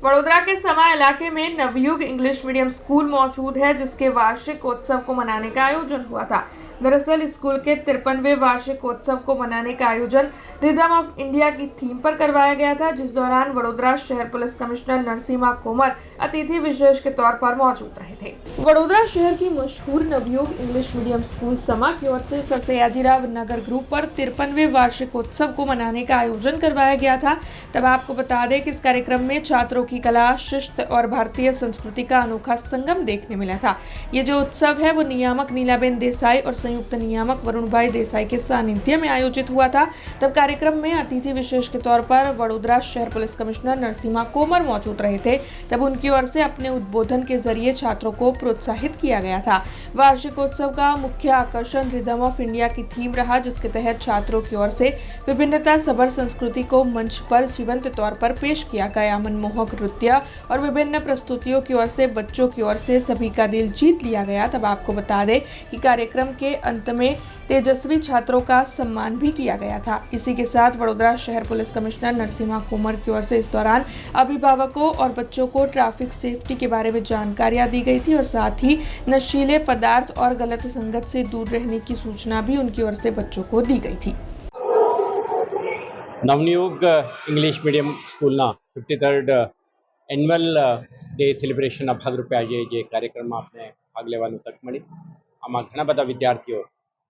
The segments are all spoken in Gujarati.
वडोदरा के समा इलाके में नवयुग इंग्लिश मीडियम स्कूल मौजूद है, जिसके वार्षिक उत्सव को मनाने का आयोजन हुआ था। दरअसल स्कूल के 53वें वार्षिक उत्सव को मनाने का आयोजन रिदम ऑफ इंडिया की थीम पर करवाया गया था, जिस दौरान वडोदरा शहर पुलिस कमिश्नर नरसिम्हा कोमर अतिथि विशेष के तौर पर मौजूद रहे थे। वडोदरा शहर की मशहूर नवयुग इंग्लिश मीडियम स्कूल समा की ओर से सर सयाजीराव नगर ग्रुप पर 53वें वार्षिक उत्सव को मनाने का आयोजन करवाया गया था। तब आपको बता दें कि इस कार्यक्रम में छात्रों की कला, शिस्त और भारतीय संस्कृति का अनोखा संगम देखने मिला था। ये जो उत्सव है वो नियामक नीलाबेन देसाई और संयुक्त नियामक वरुण भाई देसाई के सानिध्य में आयोजित हुआ था। तब कार्यक्रम में अतिथि विशेष के तौर पर वडोदरा शहर पुलिस कमिश्नर नरसिम्हा कोमर मौजूद रहे थे। तब उनकी ओर से अपने उद्बोधन के जरिए छात्रों को प्रोत्साहित किया गया था। वार्षिकोत्सव का मुख्य आकर्षण रिदम ऑफ इंडिया की थीम रहा, जिसके तहत छात्रों की ओर से विभिन्नता सभर संस्कृति को मंच पर जीवंत तौर पर पेश किया गया। मनमोहक नृत्य और विभिन्न प्रस्तुतियों की ओर से बच्चों की ओर से सभी का दिल जीत लिया गया। तब आपको बता दें कि कार्यक्रम के अंत में तेजस्वी छात्रों का सम्मान भी किया गया था। इसी के साथ वडोदरा शहर पुलिस कमिश्नर नरसिम्हा कोमर की ओर से इस दौरान अभिभावकों और बच्चों को ट्रैफिक सेफ्टी के बारे में जानकारियां दी गई थी और साथ ही नशीले पदार्थ और गलत संगत से दूर रहने की सूचना भी उनकी ओर से बच्चों को दी गई थी। નવનિયોગ ઇંગ્લિશ મીડિયમ સ્કૂલના 53rd એન્યુઅલ ડે સેલિબ્રેશનના ભાગરૂપે આજે જે કાર્યક્રમમાં આપણે ભાગ લેવાની તક મળી, આમાં ઘણા બધા વિદ્યાર્થીઓ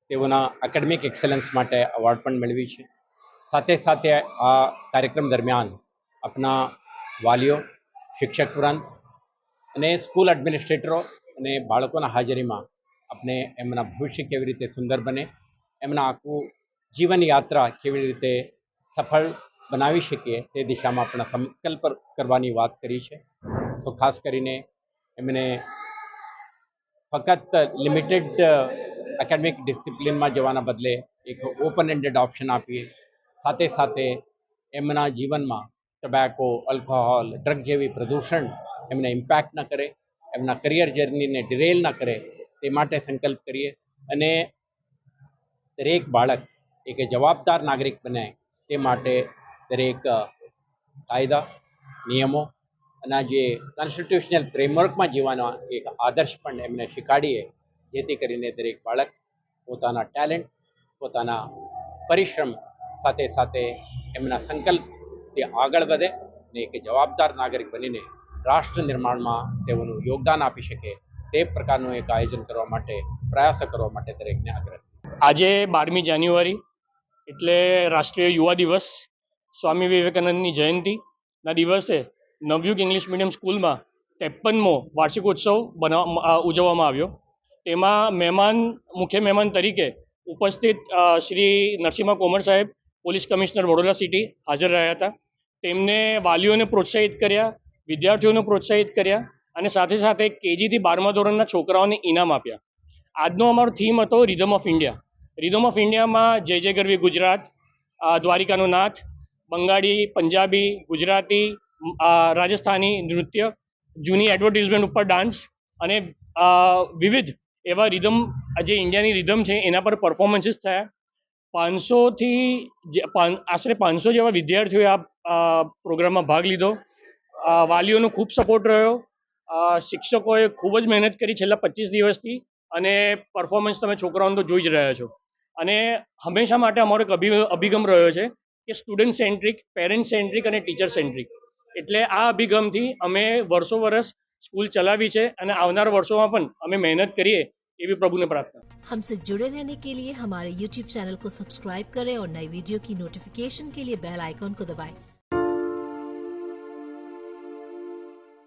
તેઓના એકેડેમિક એક્સેલન્સ માટે અવોર્ડ પણ મેળવી છે। સાથે સાથે આ કાર્યક્રમ દરમિયાન આપણા વાલીઓ, શિક્ષક વૃંદ અને સ્કૂલ એડમિનિસ્ટ્રેટરો અને બાળકોના હાજરીમાં આપણે એમના ભવિષ્ય કેવી રીતે સુંદર બને, એમના આખું જીવન યાત્રા કેવી રીતે સફળ બનાવી શકીએ તે દિશામાં આપણા સંકલ્પ કરવાની વાત કરી છે। તો ખાસ કરીને એમને ફક્ત લિમિટેડ એકેડેમિક ડિસિપ્લિનમાં જવાના બદલે એક ઓપન એન્ડેડ ઓપ્શન આપીએ, સાથે સાથે એમના જીવનમાં ટોબેકો, આલ્કોહોલ, ડ્રગ જેવી પ્રદૂષણ એમને ઇમ્પેક્ટ ન કરે, એમના કરિયર જર્નીને ડિરેલ ન કરે તે માટે સંકલ્પ કરીએ અને દરેક બાળક એક જવાબદાર નાગરિક બને તે માટે દરેક કાયદા, નિયમો અને જે કોન્સ્ટિટ્યુશનલ ફ્રેમવર્કમાં જીવવાનો એક આદર્શ પણ એમને શીખવાડીએ, જેથી કરીને દરેક બાળક પોતાના ટેલેન્ટ, પોતાના પરિશ્રમ સાથે સાથે એમના સંકલ્પથી આગળ વધે અને એક જવાબદાર નાગરિક બનીને રાષ્ટ્ર નિર્માણમાં તેઓનું યોગદાન આપી શકે તે પ્રકારનું એક આયોજન કરવા માટે પ્રયાસો કરવા માટે દરેકને આગ્રહ। આજે 12મી જાન્યુઆરી એટલે રાષ્ટ્રીય યુવા દિવસ, સ્વામી વિવેકાનંદની જયંતિના દિવસે નવયુગ ઇંગ્લિશ મીડિયમ સ્કૂલમાં 53મો વાર્ષિકોત્સવ ઉજવવામાં આવ્યો। તેમાં મુખ્ય મહેમાન તરીકે ઉપસ્થિત શ્રી નરસિમ્હા કોમર સાહેબ, પોલીસ કમિશનર વડોદરા સિટી હાજર રહ્યા હતા। તેમને વાલીઓને પ્રોત્સાહિત કર્યા, વિદ્યાર્થીઓને પ્રોત્સાહિત કર્યા અને સાથે સાથે કેજીથી 12મા ધોરણના છોકરાઓને ઇનામ આપ્યા। આજનો અમારો થીમ હતો rhythm of India. Rhythm of ઇન્ડિયામાં જય જય ગરવી ગુજરાત, દ્વારિકાનો નાથ, બંગાળી, પંજાબી, ગુજરાતી, રાજસ્થાની નૃત્ય, જૂની એડવર્ટિઝમેન્ટ ઉપર ડાન્સ અને વિવિધ એવા રિધમ, જે ઇન્ડિયાની રિધમ છે એના પર પરફોર્મન્સીસ થયા। 500થી આશરે 500 જેવા વિદ્યાર્થીઓએ આ પ્રોગ્રામમાં ભાગ લીધો। વાલીઓનો ખૂબ સપોર્ટ રહ્યો, શિક્ષકોએ ખૂબ જ મહેનત કરી છેલ્લા 25 દિવસથી અને પરફોર્મન્સ તમે છોકરાઓને તો જોઈ જ રહ્યા છો। અને હંમેશા માટે અમારો એક અભિગમ રહ્યો છે કે સ્ટુડન્ટ સેન્ટ્રિક, પેરેન્ટ સેન્ટ્રિક અને ટીચર સેન્ટ્રિક। એટલે આ અભિગમથી અમે વર્ષો વર્ષ સ્કૂલ ચલાવી છે અને આવનારા વર્ષોમાં પણ અમે મહેનત કરીએ એવી પ્રભુને प्रार्थना। हमसे जुड़े रहने के लिए हमारे YouTube चैनल को सब्सक्राइब करें और नई वीडियो की नोटिफिकेशन के लिए बेल आइकॉन को दबाएं।